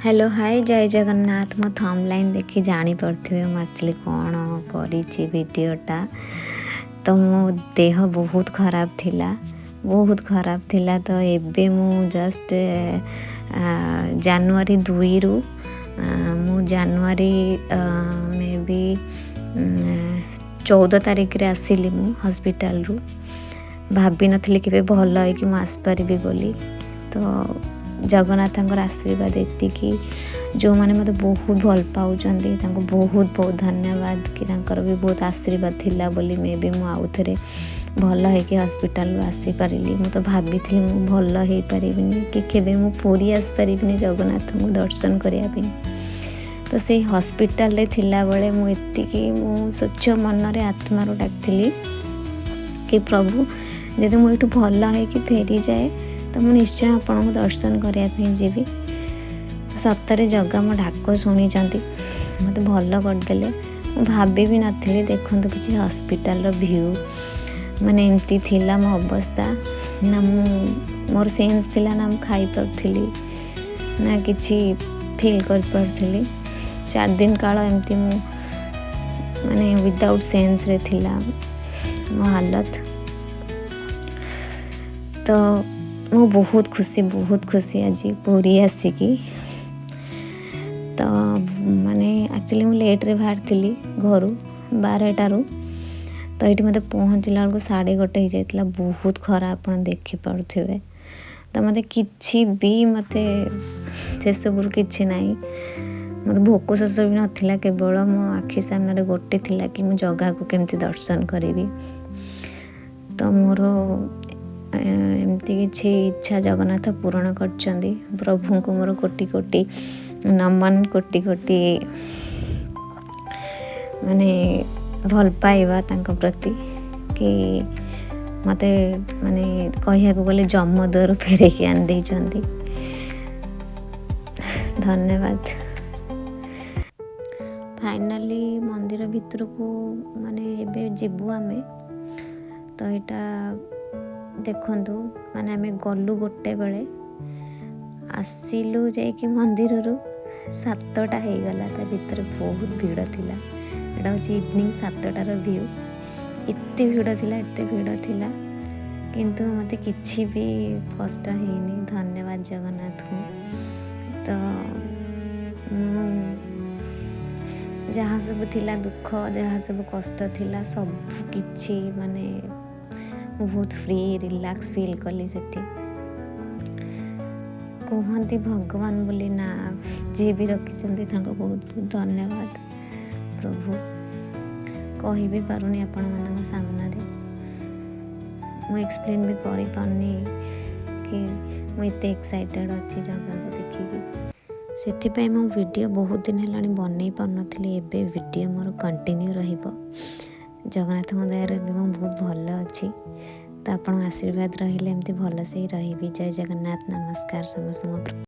Hello hi जय जगन्नाथ। मो थंबलाइन देखी जानी पड़थिबे मु एक्चुअली कौन करिछि वीडियोटा। तो मो देह बहुत खराब थिला तो एबे मु जस्ट जनवरी 2 रु मु जनवरी मे बी 14 तारिख रे आसिली मु हॉस्पिटल रु। भाभी नथिली कि भल है कि आसपारि बोली। तो जगन्नाथंकर आशीर्वाद एतिकी जो मैंने मत बहुत भल पाँच बहुत बहुत धन्यवाद कि भी बहुत आशीर्वाद थिला बोली मे भी मु आउ थे भल है हॉस्पिटल आसी पारि। मु तो भाभी मु भल हो पारिनी कि केबे मु पूरी आसी पारिनी जगन्नाथ को दर्शन करने। तो से हॉस्पिटल रे थिला बेले मु एतिकी मु स्वच्छ मन रे आत्मा रो डाकथिली कि प्रभु जदि मु एठू भल है कि फेरी जाए तो मुझे निश्चय आपको दर्शन करने जीवी। सतरे जगह मो डाक शुणी मत भल करदे। मु भाभी भी नी देखु कि हॉस्पिटल व्यू माने एमती थिला मो अवस्था ना मोर सेन्स थिला ना खाई पार्थी ना किछि फील कर पार्थी। 4 दिन काल एमती मु माने विदाउट सेन्स रे थिला मो हालत। तो मु बहुत खुशी आज पूरी आसिकी। तो माने एक्चुअली मु लेट रे बाहर थी घर 12टारू। तो ये मत पहुँचला बेलू 1:30 हो जाता। बहुत खरा आप देखिपे। तो मत कि मत से सब कि ना मत भोक शोष भी नाला केवल मो आखि सामने गोटे थिला कि मु जगह को केमती दर्शन करी। तो मोर एमती किसी इच्छा जगन्नाथ पूरण कर प्रभु को मोर कोटि कोटि नमन कोटि कोटि माने भल पाइबा तांको प्रति कि मते माने कहिया को गले जम दर फेरे के आन दे चंदी। धन्यवाद। फाइनली मंदिर भितर को माने एबे जीवु आमे। तो यहाँ देखु माने आमे गलु गोटे बेले आसिलु जाइकी मंदिर रु 7टा हो गला। ता भीतर बहुत भीड़ थिला। एटा होची इवनिंग 7टार व्यू। एते भीड़ थिला किंतु मते किछि भी कष्ट हेनी। धन्यवाद जगन्नाथ को। तो जहाँ सब थिला दुख जहाँ सब कष्ट थिला सब किछि माने बहुत फ्री रिलैक्स फील कली सेठी। कहती भगवान बोली ना जी भी रखिंट बहुत बहुत धन्यवाद प्रभु। कही भी पारुनी आपण मान सामने मु एक्सप्लेन भी करि पारनी कि मु एते एक्साइटेड अच्छी जगह को देखिकी। से मु वीडियो बहुत दिन है बन पारनी। एबे वीडियो मोर कंटिन्यू रहिबो। जगन्नाथ दयार बहुत भल अच्छी। तो आप आशीर्वाद रही एमती भल से ही रही। जय जगन्नाथ। नमस्कार समस्त।